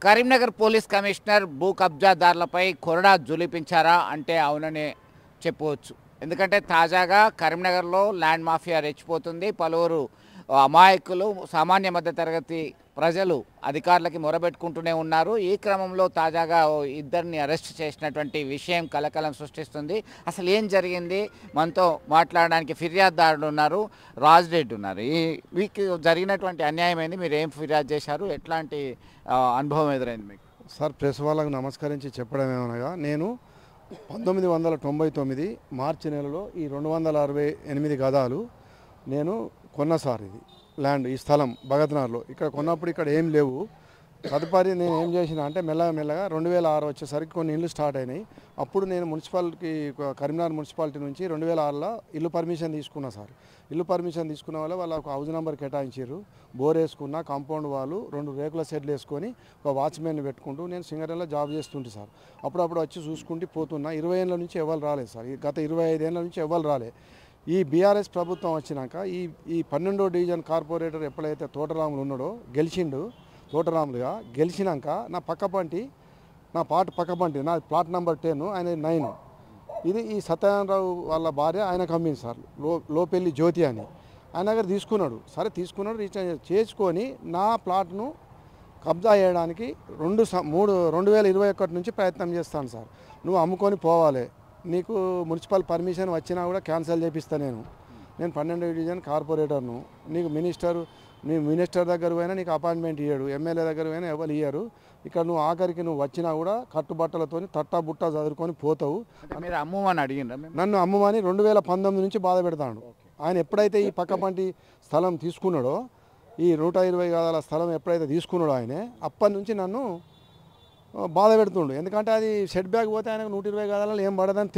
Karimnagar police commissioner భూ కబ్జాదారులపై కొరడా జులిపించారా అంటే అవుననే చెప్పవచ్చు. ఎందుకంటే తాజాగా కరీంనగర్లో ల్యాండ్ మాఫియా రెచ్చిపోతుంది. పలువురు అమాయకులు సామాన్య మధ్యతరగతి ప్రజలు అధికారులకి మొరబెట్టుకుంటూనే ఉన్నారు. ఈ క్రమంలో తాజాగా ఇద్దరిని అరెస్ట్ చేసినటువంటి విషయం కలకలం సృష్టిస్తుంది. అసలు ఏం జరిగింది? మనతో మాట్లాడడానికి ఫిర్యాదుదారుడు ఉన్నారు, రాజ్ రెడ్డి ఉన్నారు. మీకు జరిగినటువంటి అన్యాయం ఏంది? మీరు ఏం ఫిర్యాదు చేశారు? ఎట్లాంటి అనుభవం ఎదురైంది మీకు? సార్, ప్రెస్ వాళ్ళకు నమస్కరించి చెప్పడం ఏమనగా, నేను 1999 మార్చి నెలలో ఈ 268 గదాలు నేను కొన్న సార్. ఇది ల్యాండ్, ఈ స్థలం భగత్నగర్లో ఇక్కడ కొన్నప్పుడు ఇక్కడ ఏం లేవు. తదుపరి నేను ఏం చేసిన అంటే మెల్లగా 2006 వచ్చేసరికి కొన్ని ఇల్లు స్టార్ట్ అయినాయి. అప్పుడు నేను మున్సిపాలిటీ, కరీంనగర్ మున్సిపాలిటీ నుంచి 2006లో ఇల్లు పర్మిషన్ తీసుకున్నా సార్. ఇల్లు పర్మిషన్ తీసుకున్న వల్ల వాళ్ళకు హౌస్ నెంబర్ కేటాయించారు. బోర్ వేసుకున్న, కాంపౌండ్ వాళ్ళు 2 రేకుల షెడ్లు వేసుకొని ఒక వాచ్మెన్ పెట్టుకుంటూ నేను సింగరేణిలో జాబ్ చేస్తుంటే సార్. అప్పుడప్పుడు వచ్చి చూసుకుంటూ పోతున్నా. 20 ఏళ్ళ నుంచి ఎవరు రాలేదు సార్. గత 25 ఏళ్ళ నుంచి ఎవరు రాలేదు. ఈ బీఆర్ఎస్ ప్రభుత్వం వచ్చినాక ఈ 12వ డివిజన్ కార్పొరేటర్ ఎప్పుడైతే తోటరాములు ఉన్నాడో గెలిచిండు. తోటరాములుగా గెలిచినాక నా పక్కపంటి నా ప్లాట్ నెంబర్ 10, ఆయన 9. ఇది ఈ సత్యనారాయణరావు వాళ్ళ భార్య ఆయనకు అమ్మింది సార్. లోపెల్లి జ్యోతి అని ఆయన దగ్గర తీసుకున్నాడు. సరే తీసుకున్నాడు, రీఛార్జ్ చేసుకొని నా ప్లాట్ను కబ్జా చేయడానికి 2021 నుంచి ప్రయత్నం చేస్తాను సార్. నువ్వు అమ్ముకొని పోవాలి, నీకు మున్సిపల్ పర్మిషన్ వచ్చినా కూడా క్యాన్సిల్ చేపిస్తాను. నేను 12వ డివిజన్ కార్పొరేటర్ను. నీకు మినిస్టర్ దగ్గర పోయినా నీకు అపాయింట్మెంట్ ఇయ్యాడు, ఎమ్మెల్యే దగ్గర పోయినా ఎవరు ఇయ్యారు. ఇక్కడ నువ్వు ఆఖరికి నువ్వు వచ్చినా కూడా కట్టుబట్టలతో తట్టా బుట్ట చదువుకొని పోతావు. మీరు అమ్మమని అడిగిన నన్ను అమ్మమని 2019 నుంచి బాధ పెడతాడు. ఆయన ఎప్పుడైతే ఈ పక్కపంటి స్థలం తీసుకున్నాడో, ఈ 120 గదాల స్థలం ఎప్పుడైతే తీసుకున్నాడో ఆయనే, అప్పటి నుంచి నన్ను బాధ పెడుతుండు. ఎందుకంటే అది సెట్ బ్యాక్ పోతే ఆయనకు 120 గదాలలో ఏం పడదని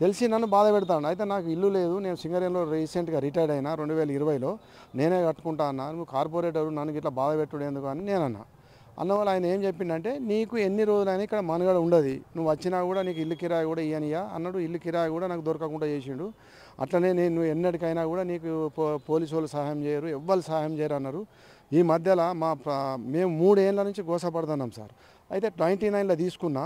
తెలిసి నన్ను బాధ పెడతాడు. అయితే నాకు ఇల్లు లేదు, నేను సింగరేణిలో రీసెంట్గా రిటైర్డ్ అయినా 2020లో, నేనే కట్టుకుంటా అన్నా. నువ్వు కార్పొరేటర్ నన్ను ఇట్లా బాధ పెట్టుడు ఎందుకు అని నేనన్నా. అన్నవాళ్ళు ఆయన ఏం చెప్పిండంటే, నీకు ఎన్ని రోజులైనా ఇక్కడ మనుగడ ఉండదు, నువ్వు వచ్చినా కూడా నీకు ఇల్లు కిరాయి కూడా ఇయ్యనియా అన్నాడు. ఇల్లు కిరాయి కూడా నాకు దొరకకుండా చేసిండు. అట్లనే నేను ఎన్నటికైనా కూడా నీకు పోలీసు వాళ్ళు సహాయం చేయరు, ఎవ్వరు సహాయం చేయరు అన్నారు. ఈ మధ్యలో మేము 3 ఏళ్ళ నుంచి గోసపడుతున్నాం సార్. అయితే 99లో తీసుకున్నా,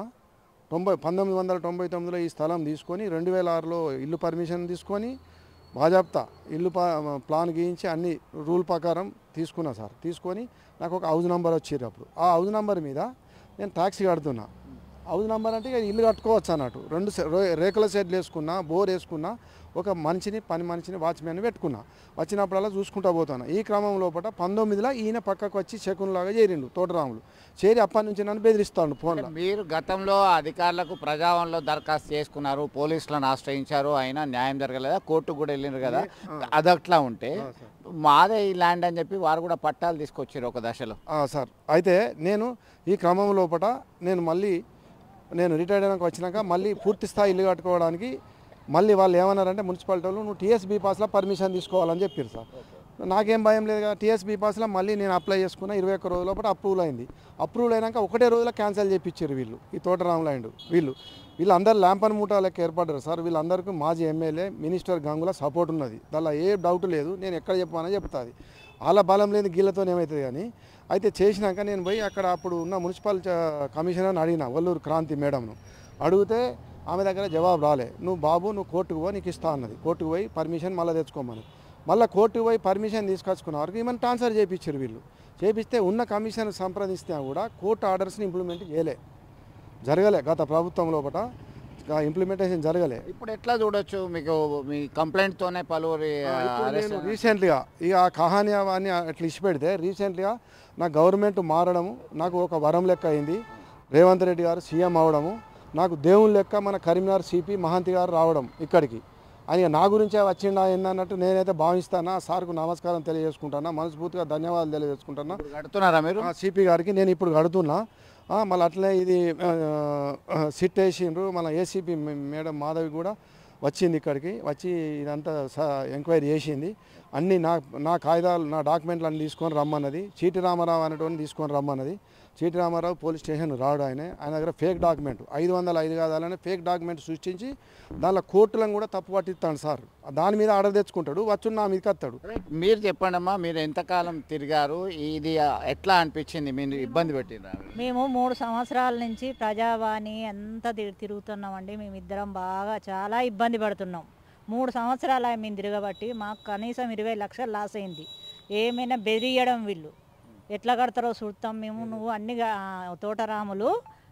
1999లో ఈ స్థలం తీసుకొని 2006లో ఇల్లు పర్మిషన్ తీసుకొని బాజాప్తా ఇల్లు ప్లాన్ గీయించి అన్ని రూల్ ప్రకారం తీసుకున్నా సార్. తీసుకొని నాకు ఒక హౌస్ నెంబర్ వచ్చిర్రు. అప్పుడు ఆ హౌస్ నెంబర్ మీద నేను ట్యాక్సీ కడుతున్నా. హౌస్ నెంబర్ అంటే ఇల్లు కట్టుకోవచ్చు అన్నట్టు. 2 రేకుల షెడ్లు వేసుకున్నా, బోర్ వేసుకున్నా, ఒక పని మనిషిని వాచ్మెన్ పెట్టుకున్నా. వచ్చినప్పుడల్లా చూసుకుంటూ పోతాను. ఈ క్రమం లోపల 19లో ఈయన పక్కకు వచ్చి శకున్లాగా చేరిండు తోటరాములు. చేరి అప్పటి నుంచి నన్ను బెదిరిస్తాడు ఫోన్లో. మీరు గతంలో అధికారులకు ప్రజావన్లో దరఖాస్తు చేసుకున్నారు, పోలీసులను ఆశ్రయించారు, అయినా న్యాయం జరగలేదా? కోర్టుకు కూడా వెళ్ళినారు కదా. అదట్లా ఉంటే మాదే ఈ ల్యాండ్ అని చెప్పి వారు కూడా పట్టాలు తీసుకొచ్చారు ఒక దశలో సార్. అయితే నేను ఈ క్రమం లోపల నేను రిటైర్డ్ అయినాక వచ్చినాక మళ్ళీ పూర్తి స్థాయి ఇల్లు కట్టుకోవడానికి మళ్ళీ వాళ్ళు ఏమన్నారంటే, మున్సిపాలిటీ వాళ్ళు నువ్వు టీఎస్బీ పాస్లో పర్మిషన్ తీసుకోవాలని చెప్పారు సార్. నాకేం భయం లేదు కదా. టీఎస్బీ పాస్లో మళ్ళీ నేను అప్లై చేసుకున్న 21 రోజుల లోపల అప్రూవల్ అయింది. అప్రూవల్ అయినాక 1 రోజులో క్యాన్సిల్ చేయించారు వీళ్ళు, ఈ తోటరాములు ల్యాండ్. వీళ్ళందరూ ల్యాంపన్ మూటా లెక్క ఏర్పడ్డారు సార్. వీళ్ళందరికీ మాజీ ఎమ్మెల్యే మినిస్టర్ గంగుల సపోర్ట్ ఉన్నది, దానిలో ఏ డౌట్ లేదు. నేను ఎక్కడ చెప్పానో చెప్తాది. వాళ్ళ బలం లేని గీళ్ళతో ఏమవుతుంది కానీ. అయితే చేసినాక నేను పోయి అక్కడ అప్పుడు ఉన్న మున్సిపల్ కమిషనర్ని అడిగిన, వల్లూరు క్రాంతి మేడంను అడిగితే ఆమె దగ్గర జవాబు రాలే. నువ్వు కోర్టుకు పోయి నీకు ఇస్తా అన్నది. కోర్టుకు పోయి పర్మిషన్ మళ్ళీ తెచ్చుకోమని. మళ్ళీ కోర్టుకు పోయి పర్మిషన్ తీసుకొచ్చుకున్న వరకు ఈమెను ట్రాన్స్ఫర్ చేయించారు వీళ్ళు. చేపిస్తే ఉన్న కమిషన్ సంప్రదిస్తే కూడా కోర్టు ఆర్డర్స్ని ఇంప్లిమెంట్ జరగలే. గత ప్రభుత్వం లోపల ఇంప్లిమెంటేషన్ జరగలే. ఇప్పుడు ఎట్లా చూడొచ్చు? మీకు మీ కంప్లైంట్తోనే పలువురు రీసెంట్గా ఇక ఆ కహాని అవన్నీ అట్లా ఇచ్చిపెడితే రీసెంట్గా నా గవర్నమెంట్ మారడము నాకు ఒక వరం లెక్క అయింది. రేవంత్ రెడ్డి గారు సీఎం అవడము నాకు దేవుని లెక్క. మన కరీంనగర్ సిపి మహంతి గారు రావడం ఇక్కడికి, ఆయన నా గురించే వచ్చిండా ఏందన్నట్టు నేనైతే భావిస్తానా. సార్కు నమస్కారం తెలియజేసుకుంటున్నా, మనస్ఫూర్తిగా ధన్యవాదాలు తెలియజేసుకుంటున్నా. కడుతున్నారా మీరు? సిపి గారికి నేను ఇప్పుడు కడుతున్నా. మళ్ళీ అట్లనే ఇది సిట్ వేసిండ్రు. మన ఏసీపీ మేడం మాధవి కూడా వచ్చింది ఇక్కడికి. వచ్చి ఇదంతా ఎంక్వైరీ చేసింది. అన్నీ నా కాగితాలు, నా డాక్యుమెంట్లు అన్నీ తీసుకొని రమ్మన్నది. చీటి రామారావు అనేటువంటి తీసుకొని రమ్మన్నది. చీటి రామారావు పోలీస్ స్టేషన్ రాడు. ఆయన దగ్గర ఫేక్ డాక్యుమెంట్ 505 కాదాలని ఫేక్ డాక్యుమెంట్ సృష్టించి దానిలో కోర్టులను కూడా తప్పు పట్టిస్తాడు సార్. దాని మీద ఆర్డర్ తెచ్చుకుంటాడు, వచ్చి నా మీదకి వస్తాడు. మీరు చెప్పండి అమ్మా, మీరు ఎంతకాలం తిరిగారు, ఇది ఎట్లా అనిపించింది, మీరు ఇబ్బంది పెట్టినారు? మేము 3 సంవత్సరాల నుంచి ప్రజావాణి అంతా తిరుగుతున్నామండి. మేమిద్దరం బాగా చాలా ఇబ్బంది పడుతున్నాం. 3 సంవత్సరాలు మేము తిరగబట్టి మాకు కనీసం 20 లక్షలు లాస్ అయింది. ఏమైనా బెదిరియడం, వీళ్ళు ఎట్లా కడతారో చూస్తాం మేము, నువ్వు అన్ని తోటరాములు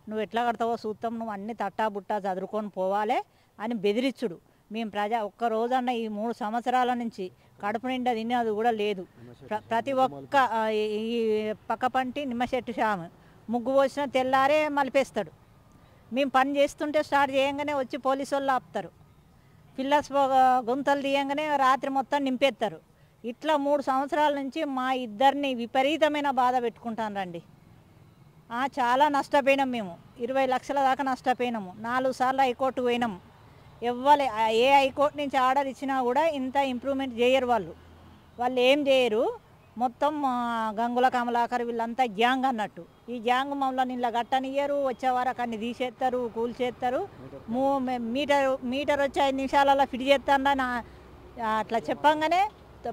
నువ్వు ఎట్లా కడతావో చూస్తాం, నువ్వు అన్ని తట్టా బుట్టా చదువుకొని పోవాలి అని బెదిరించుడు. మేము ఒక్క రోజన్న ఈ 3 సంవత్సరాల నుంచి కడుపు నిండా తినేది కూడా లేదు. ప్రతి ఒక్క ఈ పక్క పంటి నిమ్మ చెట్టు షాము ముగ్గు పోసిన తెల్లారే మలిపేస్తాడు. మేము పని చేస్తుంటే స్టార్ట్ చేయంగానే వచ్చి పోలీసు వాళ్ళు ఆపుతారు. పిల్లర్స్ గుంతలు తీయంగానే రాత్రి మొత్తం నింపేస్తారు. ఇట్లా 3 సంవత్సరాల నుంచి మా ఇద్దరిని విపరీతమైన బాధ పెట్టుకుంటానండి. చాలా నష్టపోయినాం మేము. 20 లక్షల దాకా నష్టపోయినాము. 4 సార్లు హైకోర్టు పోయినాము. ఏ హైకోర్టు నుంచి ఆర్డర్ ఇచ్చినా కూడా ఇంత ఇంప్రూవ్మెంట్ చేయరు వాళ్ళు ఏం చేయరు. మొత్తం గంగుల కమలాకర్ వీళ్ళంతా గ్యాంగ్ అన్నట్టు. ఈ గ్యాంగ్ మమ్మల్ని ఇలా గట్టనియ్యరు, వచ్చే వరకు అన్ని తీసేస్తారు, కూల్చేస్తారు. మీటర్ వచ్చి 5 నిమిషాలలో ఫిట్ చేస్తాను అట్లా చెప్పంగానే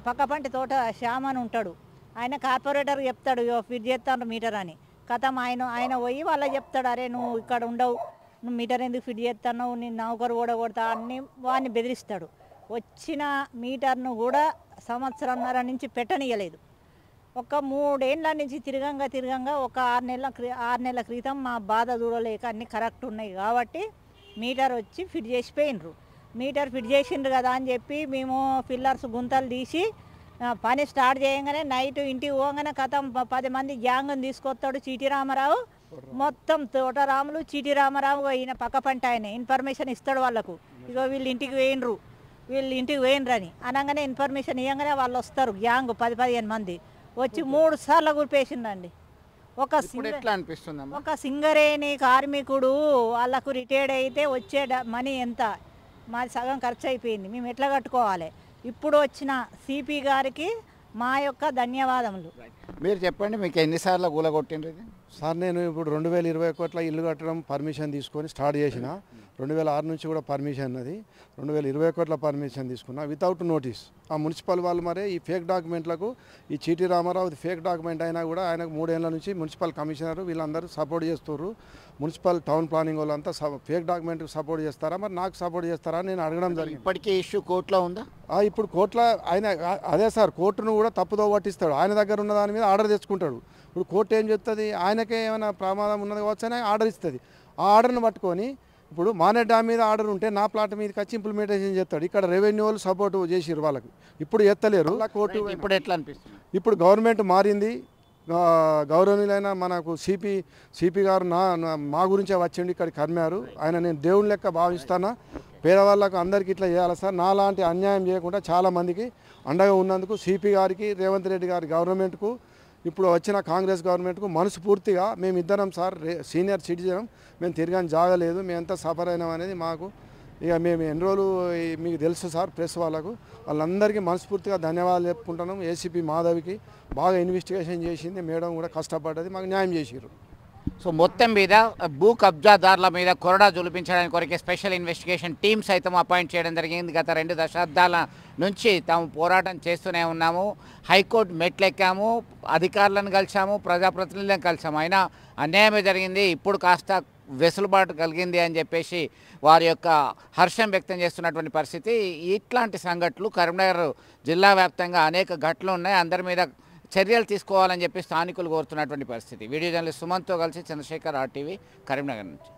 పక్క పంటి తోట శ్యామ్ అని ఉంటాడు, ఆయన కార్పొరేటర్ చెప్తాడు ఫిట్ చేస్తాను మీటర్ అని. కథం ఆయన పోయి వాళ్ళకి చెప్తాడు, అరే నువ్వు ఇక్కడ ఉండవు, నువ్వు మీటర్ ఎందుకు ఫిట్ చేస్తున్నావు, నేను నౌకరు ఓడగొడతా అని వాడిని బెదిరిస్తాడు. వచ్చిన మీటర్ను కూడా సంవత్సరంన్నర నుంచి పెట్టనీయలేదు. ఒక 3 ఏళ్ళ నుంచి తిరగంగా ఒక 6 నెలల క్రితం మా బాధ చూడలేక అన్నీ కరెక్ట్ ఉన్నాయి కాబట్టి మీటర్ వచ్చి ఫిట్ చేసిపోయినరు. మీటర్ ఫిట్ చేసిండ్రు కదా అని చెప్పి మేము పిల్లర్స్ గుంతలు తీసి పని స్టార్ట్ చేయగానే నైట్ ఇంటికి పోగానే కథం 10 మంది గ్యాంగ్ని తీసుకొస్తాడు చీటి రామారావు. మొత్తం తోటరాములు చీటి రామారావు ఈయన పక్క పంట ఆయన ఇన్ఫర్మేషన్ ఇస్తాడు వాళ్ళకు, ఇగో వీళ్ళు ఇంటికి వేయండ్రు అని అనగానే ఇన్ఫర్మేషన్ ఇవ్వగానే వాళ్ళు వస్తారు గ్యాంగ్ 10-15 మంది వచ్చి 3 సార్లు గురిపేసిండండి. ఒక సింగరేణి కార్మికుడు వాళ్ళకు రిటైర్డ్ అయితే వచ్చే మనీ ఎంత, మాది సగం ఖర్చు అయిపోయింది, మేము ఎట్లా కట్టుకోవాలి? ఇప్పుడు వచ్చిన సిపి గారికి మా యొక్క ధన్యవాదములు. మీరు చెప్పండి, మీకు ఎన్నిసార్లు కూలగొట్టిండ్రు ఇది? సార్ నేను ఇప్పుడు 2021లో ఇల్లు కట్టడం పర్మిషన్ తీసుకొని స్టార్ట్ చేసిన. 2006 నుంచి కూడా పర్మిషన్ ఉన్నది. 2021లో పర్మిషన్ తీసుకున్నా వితౌట్ నోటీస్. ఆ మున్సిపల్ వాళ్ళు మరి ఈ ఫేక్ డాక్యుమెంట్లకు ఈ చీటి రామారావు ఫేక్ డాక్యుమెంట్ అయినా కూడా ఆయనకు 3 ఏళ్ళ నుంచి మున్సిపల్ కమిషనర్ వీళ్ళందరూ సపోర్ట్ చేస్తున్నారు. మున్సిపల్ టౌన్ ప్లానింగ్ వాళ్ళంతా ఫేక్ డాక్యుమెంట్కి సపోర్ట్ చేస్తారా, మరి నాకు సపోర్ట్ చేస్తారా అని నేను అడగడం జరిగింది. ఇప్పటికీ ఇష్యూ కోర్టులో ఉందా? ఇప్పుడు కోర్టులో ఆయన అదే సార్, కోర్టును కూడా తప్పుదో పట్టిస్తాడు. ఆయన దగ్గర ఉన్న దాని మీద ఆర్డర్ తెచ్చుకుంటాడు. ఇప్పుడు కోర్టు ఏం చెప్తుంది, ఆయనకే ఏమైనా ప్రమాదం ఉన్నది కావచ్చు అని ఆర్డర్ ఇస్తుంది. ఆ ఆర్డర్ను పట్టుకొని ఇప్పుడు మానే డ్యామ్ మీద ఆర్డర్ ఉంటే నా ప్లాట్ మీదకి వచ్చి ఇంప్లిమెంటేషన్ చేస్తాడు. ఇక్కడ రెవెన్యూ వాళ్ళు సపోర్ట్ చేసిరు వాళ్ళకి, ఇప్పుడు ఎత్తలేరు. కోర్టు ఇప్పుడు ఎట్లా అనిపిస్తుంది? ఇప్పుడు గవర్నమెంట్ మారింది. గౌరవనీయులైన మనకు సిపి గారు మా గురించే వచ్చిండి ఇక్కడికి కర్మారు. ఆయన నేను దేవుని లెక్క భావిస్తానా. పేదవాళ్ళకు అందరికీ ఇట్లా చేయాలి సార్. నాలాంటి అన్యాయం చేయకుండా చాలామందికి అండగా ఉన్నందుకు సిపి గారికి, రేవంత్ రెడ్డి గారి గవర్నమెంట్కు, ఇప్పుడు వచ్చిన కాంగ్రెస్ గవర్నమెంట్కు మనస్ఫూర్తిగా మేమిద్దరం సార్ సీనియర్ సిటిజన్, మేము తిరగని జాగలేదు, మేము ఎంత సఫర్ అయినాం అనేది మాకు ఇక మేము ఎన్ని రోజులు మీకు తెలుసు సార్. ప్రెస్ వాళ్ళందరికీ మనస్ఫూర్తిగా ధన్యవాదాలు చెప్పుకుంటున్నాం. ఏసీపీ మాధవికి బాగా ఇన్వెస్టిగేషన్ చేసింది, మేడం కూడా కష్టపడ్డది, మాకు న్యాయం చేసిరు. సో మొత్తం మీద భూ కబ్జాదారుల మీద కొరడా జులిపించడానికి కొరకే స్పెషల్ ఇన్వెస్టిగేషన్ టీమ్ సైతం అపాయింట్ చేయడం జరిగింది. గత 2 దశాబ్దాల నుంచి తాము పోరాటం చేస్తూనే ఉన్నాము. హైకోర్టు మెట్లెక్కాము, అధికారులను కలిసాము, ప్రజాప్రతినిధులను కలిసాము, అయినా అన్యాయమే జరిగింది. ఇప్పుడు కాస్త వెసులుబాటు కలిగింది అని చెప్పేసి వారి యొక్క హర్షం వ్యక్తం చేస్తున్నటువంటి పరిస్థితి. ఇట్లాంటి సంఘటనలు కరీంనగర్ జిల్లా వ్యాప్తంగా అనేక ఘటనలు ఉన్నాయి. అందరి మీద చర్యలు తీసుకోవాలని చెప్పి స్థానికులు కోరుతున్నటువంటి పరిస్థితి. వీడియో జర్నలిస్ట్ సుమంత్తో కలిసి చంద్రశేఖర్, RTV, కరీంనగర్ నుంచి.